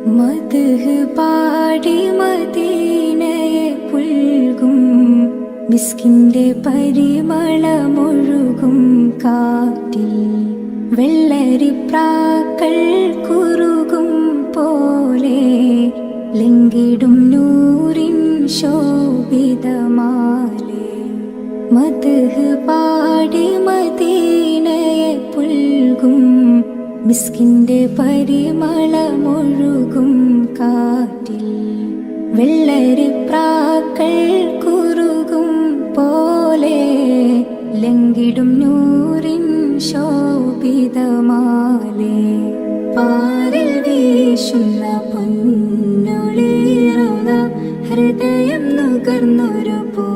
മദ്ഹ് പാടി മദീനയെ പുൽകും മിസ്കിന്റെ പരിമളമൊഴുകും കാറ്റിൽ വെള്ളരിപ്രാക്കൾ കുറുകും പോലെ ലംഘിടും നൂറിൻ ശോഭിതമാലെ. മദ്ഹ് പാടി മദീനയെ പുൽകും മിസ്കിന്റെ പരിമളമൊഴുകും കാറ്റിൽ വെള്ളരിപ്രാക്കൾ കുറുകും പോലെ ലംഘിടും നൂറിൻ ശോഭിതമാലെ. പാരിൽ വീശുന്ന പൊന്നൊളിറൗദ ഹൃദയം നുകർന്നൊരു പൂ